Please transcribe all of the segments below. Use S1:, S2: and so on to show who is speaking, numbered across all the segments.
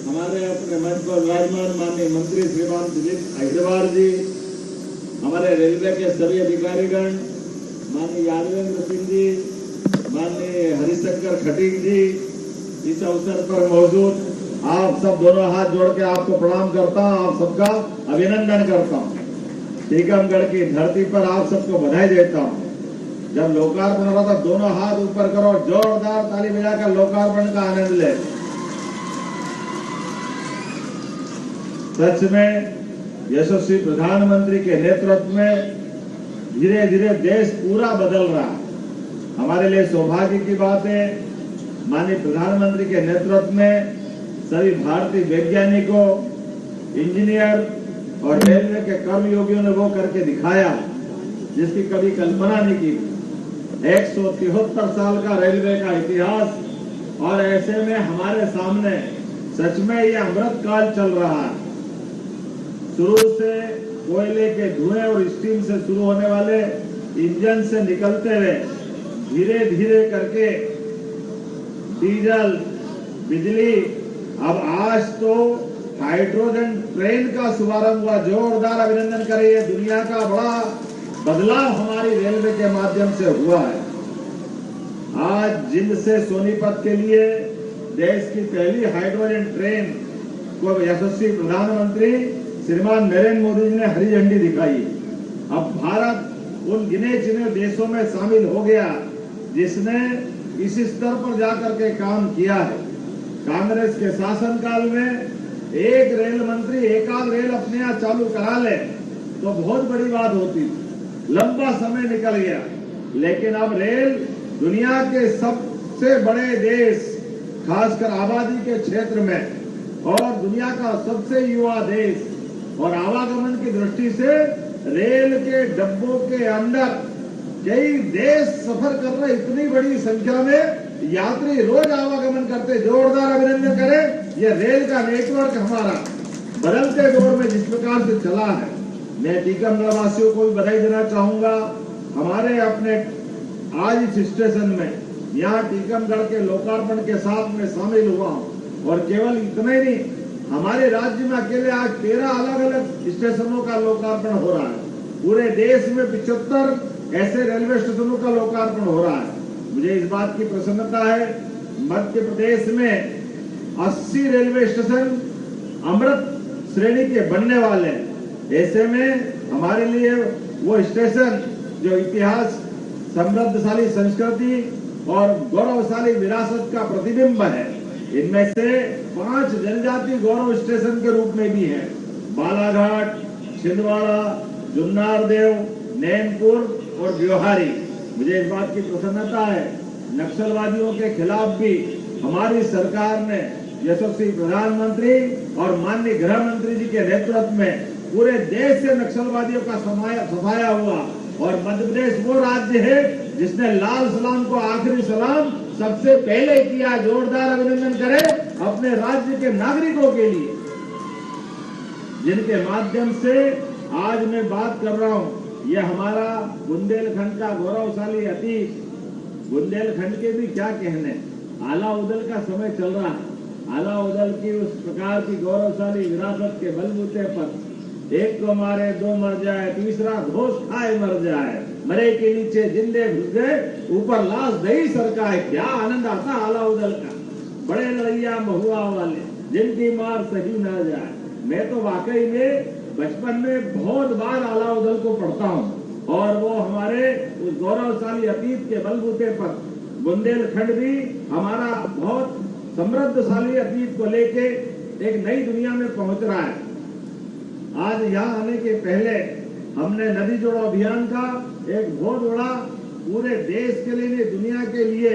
S1: हमारे अपने मंच पर विराजमान माननीय मंत्री श्रीमान दिलीप अग्रवाल जी, हमारे रेलवे के सभी अधिकारीगण, माननीय यादवेंद्र सिंह जी, माननीय हरिशंकर खटीक जी, इस अवसर पर मौजूद आप सब दोनों हाथ जोड़ के आपको प्रणाम करता हूं, आप सबका अभिनंदन करता हूं। टीकमगढ़ की धरती पर आप सबको बधाई देता हूं। जब लोकार्पण हो रहा था दोनों हाथ ऊपर करो, जोरदार ताली बजाकर लोकार्पण का आनंद ले। सच में यशस्वी प्रधानमंत्री के नेतृत्व में धीरे धीरे देश पूरा बदल रहा है। हमारे लिए सौभाग्य की बात है, माननीय प्रधानमंत्री के नेतृत्व में सभी भारतीय वैज्ञानिकों, इंजीनियर और रेलवे के कर्मयोगियों ने वो करके दिखाया जिसकी कभी कल्पना नहीं की। 173 साल का रेलवे का इतिहास, और ऐसे में हमारे सामने सच में ये अमृत काल चल रहा है। शुरू से कोयले के धुएं और स्टीम से शुरू होने वाले इंजन से निकलते हुए धीरे धीरे करके डीजल, बिजली, अब आज तो हाइड्रोजन ट्रेन का शुभारंभ हुआ। जोरदार अभिनंदन करिए। दुनिया का बड़ा बदलाव हमारी रेलवे के माध्यम से हुआ है। आज जिंद से सोनीपत के लिए देश की पहली हाइड्रोजन ट्रेन को यशस्वी प्रधानमंत्री श्रीमान नरेंद्र मोदी जी ने हरी झंडी दिखाई। अब भारत उन गिने चुने देशों में शामिल हो गया जिसने इस स्तर पर जाकर के काम किया है। कांग्रेस के शासनकाल में एक रेल मंत्री एकाध रेल अपने यहाँ चालू करा ले तो बहुत बड़ी बात होती, लंबा समय निकल गया। लेकिन अब रेल दुनिया के सबसे बड़े देश, खासकर आबादी के क्षेत्र में, और दुनिया का सबसे युवा देश, और आवागमन की दृष्टि से रेल के डब्बों के अंदर कई देश सफर कर रहे, इतनी बड़ी संख्या में यात्री रोज आवागमन करते। जोरदार अभिनंदन करें। ये रेल का नेटवर्क हमारा बदलते दौर में जिस प्रकार से चला है, मैं टीकमगढ़ वासियों को भी बधाई देना चाहूंगा। हमारे अपने आज इस स्टेशन में, यहाँ टीकमगढ़ के लोकार्पण के साथ में शामिल हुआ हूँ, और केवल इतना ही नहीं, हमारे राज्य में अकेले आज 13 अलग अलग स्टेशनों का लोकार्पण हो रहा है। पूरे देश में 75 ऐसे रेलवे स्टेशनों का लोकार्पण हो रहा है। मुझे इस बात की प्रसन्नता है, मध्य प्रदेश में 80 रेलवे स्टेशन अमृत श्रेणी के बनने वाले हैं। ऐसे में हमारे लिए वो स्टेशन जो इतिहास, समृद्धशाली संस्कृति और गौरवशाली विरासत का प्रतिबिंब है, इनमें से 5 जनजाति गौरव स्टेशन के रूप में भी है। बालाघाट, छिंदवाड़ा, जुन्नारदेव, नैनपुर और ब्योहारी। मुझे इस बात की प्रसन्नता है, नक्सलवादियों के खिलाफ भी हमारी सरकार ने यशस्वी प्रधानमंत्री और माननीय गृह मंत्री जी के नेतृत्व में पूरे देश से नक्सलवादियों का सफाया हुआ। और मध्य प्रदेश वो राज्य है जिसने लाल सलाम को आखिरी सलाम सबसे पहले किया। जोरदार अभिनंदन करें अपने राज्य के नागरिकों के लिए, जिनके माध्यम से आज मैं बात कर रहा हूं। यह हमारा बुंदेलखंड का गौरवशाली अतीत, बुंदेलखंड के भी क्या कहने, आला उदल का समय चल रहा है। आला उदल की उस प्रकार की गौरवशाली विरासत के बलबूते पर एक को मारे दो मर जाए, तीसरा घोष खाए मर जाए, मरे के नीचे जिंदे घुस गए, ऊपर लाश दही सरकाए। क्या आनंद आता आला उदल का। बड़े लड़ैया महुआ वाले जिनकी मार सही ना जाए। मैं तो वाकई में बचपन में बहुत बार आला उदल को पढ़ता हूँ, और वो हमारे उस गौरवशाली अतीत के बलबूते पर बुंदेलखंड भी हमारा बहुत समृद्धशाली अतीत को लेके एक नई दुनिया में पहुंच रहा है। आज यहाँ आने के पहले हमने नदी जोड़ो अभियान का एक बहुत बड़ा पूरे देश के लिए, दुनिया के लिए,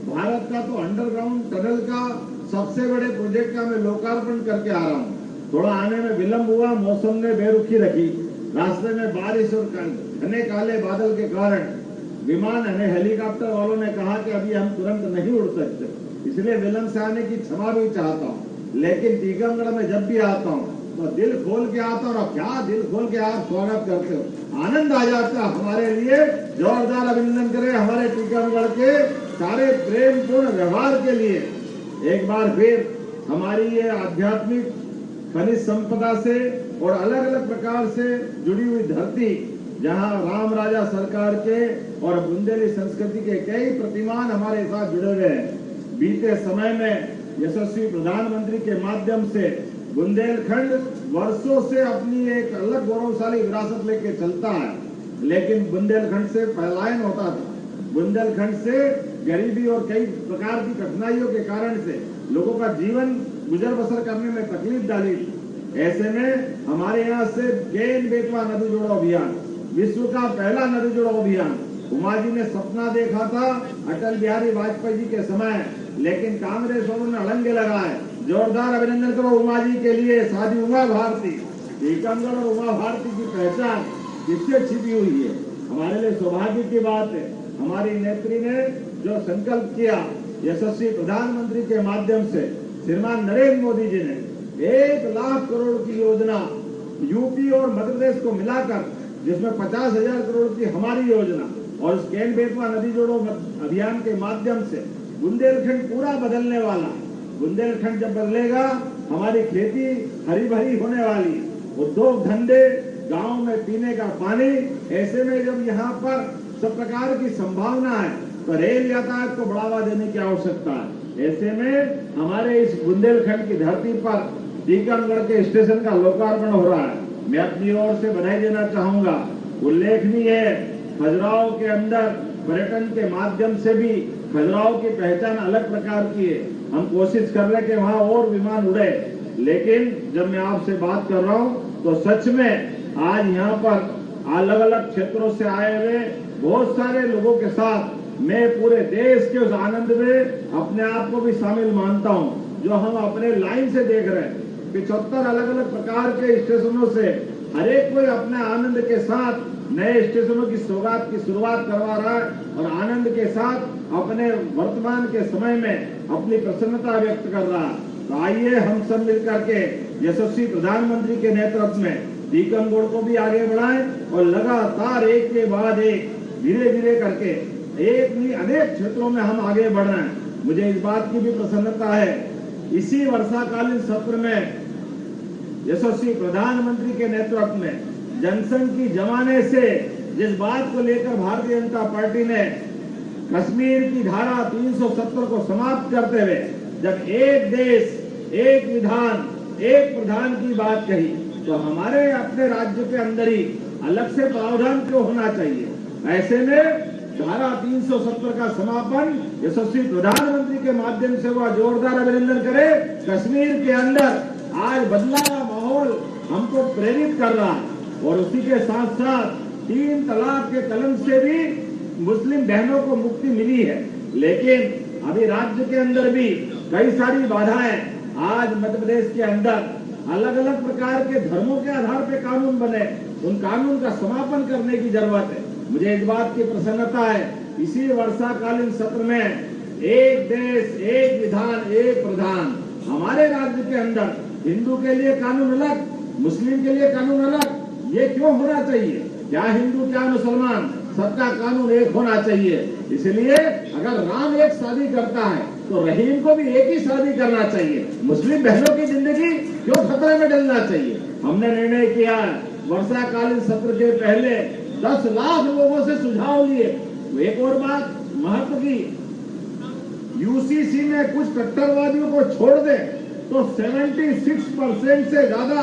S1: भारत का तो अंडरग्राउंड टनल का सबसे बड़े प्रोजेक्ट का मैं लोकार्पण करके आ रहा हूँ। थोड़ा आने में विलंब हुआ, मौसम ने बेरुखी रखी, रास्ते में बारिश और घने काले बादल के कारण विमान, हेलीकॉप्टर वालों ने कहा कि अभी हम तुरंत नहीं उड़ सकते, इसलिए विलंब से आने की क्षमा भी चाहता हूँ। लेकिन टीकमगढ़ में जब भी आता हूँ तो दिल खोल के आता हूँ, और क्या दिल खोल के आप स्वागत करते हो, आनंद आ जाता है हमारे लिए। जोरदार अभिनंदन करें हमारे टीकमगढ़ के सारे प्रेमपूर्ण व्यवहार के लिए। एक बार फिर हमारी ये आध्यात्मिक खनिज संपदा से और अलग अलग प्रकार से जुड़ी हुई धरती, जहां राम राजा सरकार के और बुंदेली संस्कृति के कई प्रतिमान हमारे साथ जुड़े हुए हैं। बीते समय में यशस्वी प्रधानमंत्री के माध्यम से बुंदेलखंड वर्षों से अपनी एक अलग गौरवशाली विरासत लेके चलता है, लेकिन बुंदेलखंड से पलायन होता था। बुंदेलखंड से गरीबी और कई प्रकार की कठिनाइयों के कारण से लोगों का जीवन गुजर बसर करने में तकलीफ डाली थी। ऐसे में हमारे यहाँ से केन बेतवा नदी जोड़ो अभियान, विश्व का पहला नदी जोड़ो अभियान, उमा जी ने सपना देखा था अटल बिहारी वाजपेयी जी के समय, लेकिन कांग्रेस वालों ने अड़ंगे लगाए। जोरदार अभिनंदन करो उमा जी के लिए। साधी उमा भारती, टीकमगढ़ और उमा भारती की पहचान किससे छिपी हुई है? हमारे लिए सौभाग्य की बात है, हमारी नेत्री ने जो संकल्प किया, यशस्वी प्रधानमंत्री के माध्यम से श्रीमान नरेंद्र मोदी जी ने 1 लाख करोड़ की योजना यूपी और मध्य प्रदेश को मिलाकर, जिसमें 50,000 करोड़ की हमारी योजना और उस केन बेतवा नदी जोड़ो अभियान के माध्यम से बुंदेलखंड पूरा बदलने वाला। बुंदेलखंड जब बदलेगा, हमारी खेती हरी भरी होने वाली, उद्योग धंधे, गांव में पीने का पानी। ऐसे में जब यहाँ पर सब प्रकार की संभावना है तो रेल यातायात को बढ़ावा देने की आवश्यकता है। ऐसे में हमारे इस बुंदेलखंड की धरती पर टीकमगढ़ के स्टेशन का लोकार्पण हो रहा है। मैं अपनी ओर से बधाई देना चाहूंगा। उल्लेखनीय है, खजुराहो के अंदर पर्यटन के माध्यम से भी खजुराहो की पहचान अलग प्रकार की है। हम कोशिश कर रहे कि वहाँ और विमान उड़े, लेकिन जब मैं आपसे बात कर रहा हूँ तो सच में आज यहाँ पर अलग अलग क्षेत्रों से आए हुए बहुत सारे लोगों के साथ मैं पूरे देश के उस आनंद में अपने आप को भी शामिल मानता हूँ, जो हम अपने लाइन से देख रहे हैं। 75 अलग अलग प्रकार के स्टेशनों से हर एक कोई अपने आनंद के साथ नए स्टेशनों की सौगात की शुरुआत करवा रहा है और आनंद के साथ अपने वर्तमान के समय में अपनी प्रसन्नता व्यक्त कर रहा है। तो आइए हम सब मिलकर के यशस्वी प्रधानमंत्री के नेतृत्व में टीकमगढ़ को भी आगे बढ़ाएं और लगातार एक के बाद एक धीरे धीरे करके एक नहीं अनेक क्षेत्रों में हम आगे बढ़ रहे हैं। मुझे इस बात की भी प्रसन्नता है, इसी वर्षाकालीन सत्र में यशस्वी प्रधानमंत्री के नेतृत्व में जनसंघ की जमाने से जिस बात को लेकर भारतीय जनता पार्टी ने कश्मीर की धारा 370 को समाप्त करते हुए जब एक देश एक विधान एक प्रधान की बात कही, तो हमारे अपने राज्य के अंदर ही अलग से प्रावधान क्यों होना चाहिए? ऐसे में धारा 370 का समापन यशस्वी प्रधानमंत्री के माध्यम से हुआ। जोरदार अभिनंदन करें। कश्मीर के अंदर आज बदला का माहौल हमको प्रेरित कर रहा है और उसी के साथ साथ 3 तलाक के कलम से भी मुस्लिम बहनों को मुक्ति मिली है। लेकिन अभी राज्य के अंदर भी कई सारी बाधाएं, आज मध्य प्रदेश के अंदर अलग अलग प्रकार के धर्मों के आधार पे कानून बने, उन कानून का समापन करने की जरूरत है। मुझे इस बात की प्रसन्नता है, इसी वर्षाकालीन सत्र में एक देश एक विधान एक प्रधान, हमारे राज्य के अंदर हिंदू के लिए कानून अलग, मुस्लिम के लिए कानून अलग। ये क्यों होना चाहिए? क्या हिंदू क्या मुसलमान, सबका कानून एक होना चाहिए। इसलिए अगर राम एक शादी करता है तो रहीम को भी एक ही शादी करना चाहिए। मुस्लिम बहनों की जिंदगी क्यों खतरे में डलना चाहिए? हमने निर्णय किया वर्षाकालीन सत्र के पहले 10 लाख लोगों से सुझाव लिए। एक और बात महत्व की, यूसीसी में कुछ कट्टरवादियों को छोड़ दे तो 76% से ज्यादा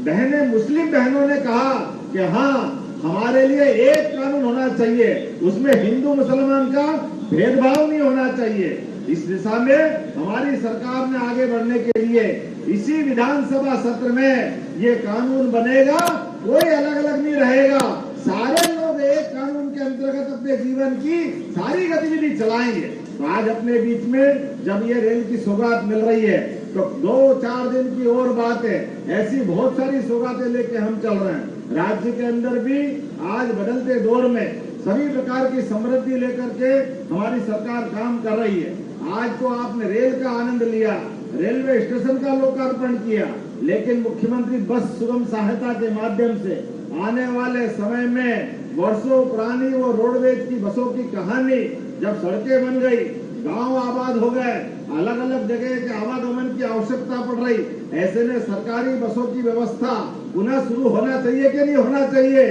S1: बहनें मुस्लिम बहनों ने कहा कि हाँ हमारे लिए एक कानून होना चाहिए, उसमें हिंदू मुसलमान का भेदभाव नहीं होना चाहिए। इस दिशा में हमारी सरकार ने आगे बढ़ने के लिए इसी विधानसभा सत्र में ये कानून बनेगा, कोई अलग अलग नहीं रहेगा। सारे लोग एक कानून के अंतर्गत अपने जीवन की सारी गतिविधि चलाएंगे। तो आज अपने बीच में जब ये रेल की सौगात मिल रही है तो 2-4 दिन की और बात है, ऐसी बहुत सारी सौगातें लेके हम चल रहे हैं। राज्य के अंदर भी आज बदलते दौर में सभी प्रकार की समृद्धि लेकर के हमारी सरकार काम कर रही है। आज तो आपने रेल का आनंद लिया, रेलवे स्टेशन का लोकार्पण किया, लेकिन मुख्यमंत्री बस सुगम सहायता के माध्यम से आने वाले समय में वर्षों पुरानी वो रोडवेज की बसों की कहानी जब सड़कें बन गई, गांव आबाद हो गए, अलग अलग जगह के आवागमन की आवश्यकता पड़ रही। ऐसे में सरकारी बसों की व्यवस्था पुनः शुरू होना चाहिए कि नहीं होना चाहिए?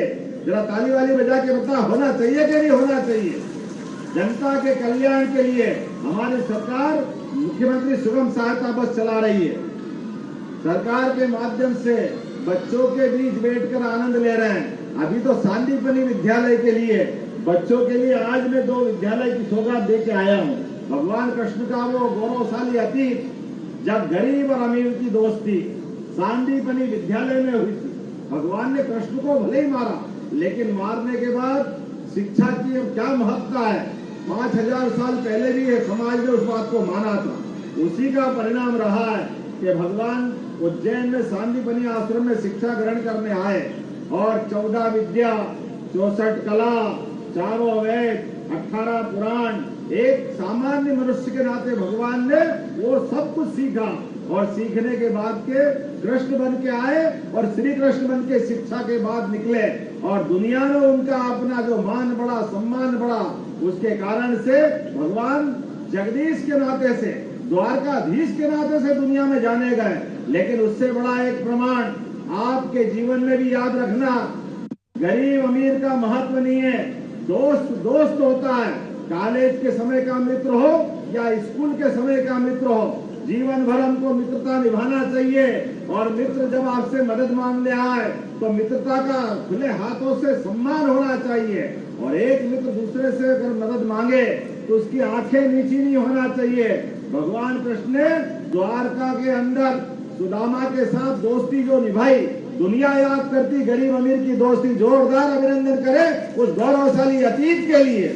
S1: जरा ताली वाली बजा के बता, होना चाहिए कि नहीं होना चाहिए? जनता के कल्याण के लिए हमारी सरकार मुख्यमंत्री सुगम सहायता बस चला रही है। सरकार के माध्यम से बच्चों के बीच बैठकर आनंद ले रहे हैं। अभी तो सांदीपनी विद्यालय के लिए बच्चों के लिए आज मैं 2 विद्यालय की सौगात दे के आया हूँ। भगवान कृष्ण का वो गौरवशाली अतीत, जब गरीब और अमीर की दोस्ती सांदीपनी विद्यालय में हुई थी। भगवान ने कृष्ण को भले ही मारा, लेकिन मारने के बाद शिक्षा की क्या महत्ता है, 5000 साल पहले भी समाज ने उस बात को माना था। उसी का परिणाम रहा है कि भगवान उज्जैन में सांदीपनी आश्रम में शिक्षा ग्रहण करने आए और 14 विद्या, 64 कला, 4 वेद, 18 पुराण, एक सामान्य मनुष्य के नाते भगवान ने वो सब कुछ सीखा और सीखने के बाद के कृष्ण बन के आए और श्री कृष्ण बन के शिक्षा के बाद निकले और दुनिया में उनका अपना जो मान बढ़ा, सम्मान बढ़ा, उसके कारण से भगवान जगदीश के नाते से, द्वारकाधीश के नाते से दुनिया में जाने गए। लेकिन उससे बड़ा एक प्रमाण आपके जीवन में भी याद रखना, गरीब अमीर का महत्व नहीं है, दोस्त दोस्त होता है। कॉलेज के समय का मित्र हो या स्कूल के समय का मित्र हो, जीवन भर हमको मित्रता निभाना चाहिए। और मित्र जब आपसे मदद मांगने आए तो मित्रता का खुले हाथों से सम्मान होना चाहिए। और एक मित्र दूसरे से अगर मदद मांगे तो उसकी आंखें नीची नहीं होना चाहिए। भगवान कृष्ण ने द्वारका के अंदर सुदामा के साथ दोस्ती जो निभाई, दुनिया याद करती गरीब अमीर की दोस्ती। जोरदार अभिनंदन करें उस गौरवशाली अतीत के लिए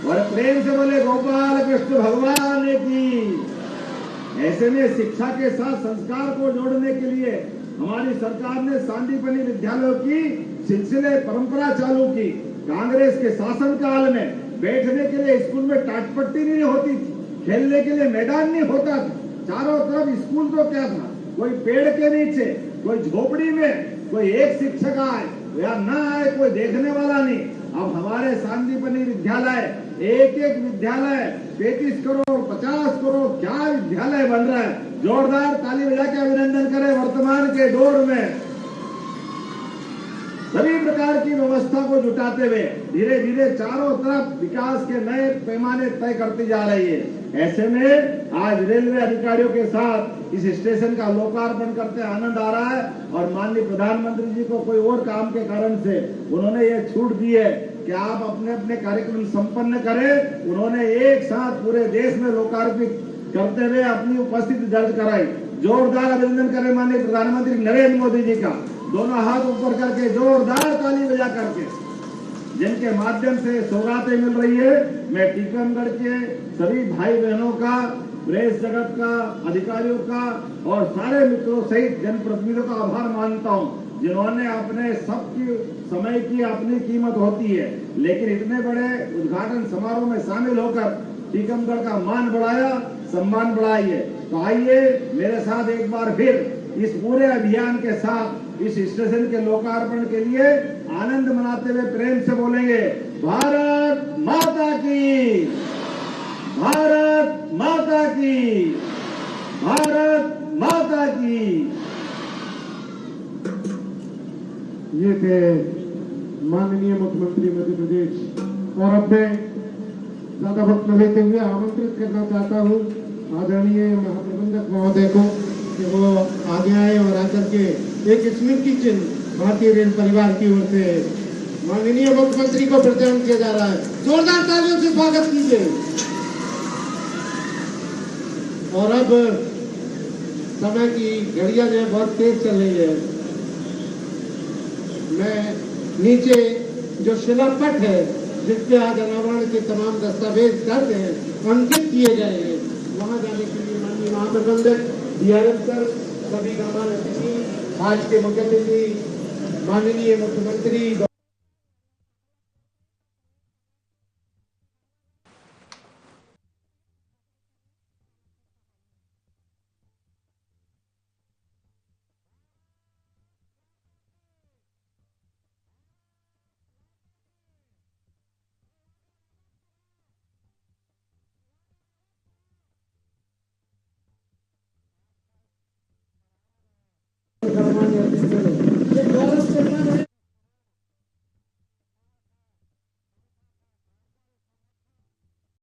S1: और प्रेम से बोले गोपाल कृष्ण भगवान की। ऐसे में शिक्षा के साथ संस्कार को जोड़ने के लिए हमारी सरकार ने सांदीपनी विद्यालयों की सिलसिले परंपरा चालू की। कांग्रेस के शासनकाल में बैठने के लिए स्कूल में टाटपट्टी नहीं होती थी, खेलने के लिए मैदान नहीं होता था, चारों तरफ स्कूल तो क्या था, कोई पेड़ के नीचे, कोई झोपड़ी में, कोई एक शिक्षक आए या ना आए, कोई देखने वाला नहीं। अब हमारे सांदीपनी विद्यालय, एक एक विद्यालय 35 करोड़ 50 करोड़ क्या विद्यालय बन रहा है। जोरदार ताली बजा के अभिनंदन करें। वर्तमान के दौर में सभी प्रकार की व्यवस्था को जुटाते हुए धीरे धीरे चारों तरफ विकास के नए पैमाने तय करती जा रही है। ऐसे में आज रेलवे अधिकारियों के साथ इस स्टेशन का लोकार्पण करते आनंद आ रहा है और माननीय प्रधानमंत्री जी को कोई और काम के कारण से उन्होंने ये छूट दी है कि आप अपने अपने कार्यक्रम संपन्न करें। उन्होंने एक साथ पूरे देश में लोकार्पित करते हुए अपनी उपस्थिति दर्ज कराई। जोरदार अभिनंदन करें माननीय प्रधानमंत्री नरेंद्र मोदी जी का, दोनों हाथ ऊपर करके जोरदार ताली बजा करके, जिनके माध्यम से सौगातें मिल रही है। मैं टीकमगढ़ के सभी भाई बहनों का, प्रेस जगत का, अधिकारियों का और सारे मित्रों सहित जनप्रतिनिधियों का आभार मानता हूं, जिन्होंने अपने सबकी समय की अपनी कीमत होती है, लेकिन इतने बड़े उद्घाटन समारोह में शामिल होकर टीकमगढ़ का मान बढ़ाया, सम्मान बढ़ाइए। तो आइए मेरे साथ एक बार फिर इस पूरे अभियान के साथ इस स्टेशन के लोकार्पण के लिए आनंद मनाते हुए प्रेम से बोलेंगे, भारत माता की, भारत माता की, भारत माता की।
S2: ये थे माननीय मुख्यमंत्री मध्य प्रदेश। और अब मैं ज्यादा वक्त न लेते हुए आमंत्रित करना चाहता हूँ आदरणीय महाप्रबंधक महोदय को कि वो आगे आए और आकर के एक स्मृति चिन्ह भारतीय रेल परिवार की ओर से माननीय मुख्यमंत्री को प्रदान किया जा रहा है। जोरदार तालियों से स्वागत कीजिए। और अब समय की घड़ियां जो है बहुत तेज चल रही है। मैं नीचे जो शिलापट है जिसके आज अनावरण के तमाम दस्तावेज दर्ज हैं, अंकित किए गए हैं, वहां जाने के लिए माननीय महाप्रबंधक डीआरएम सर, सभी गणमान्य अतिथि, आज के मुख्य अतिथि माननीय मुख्यमंत्री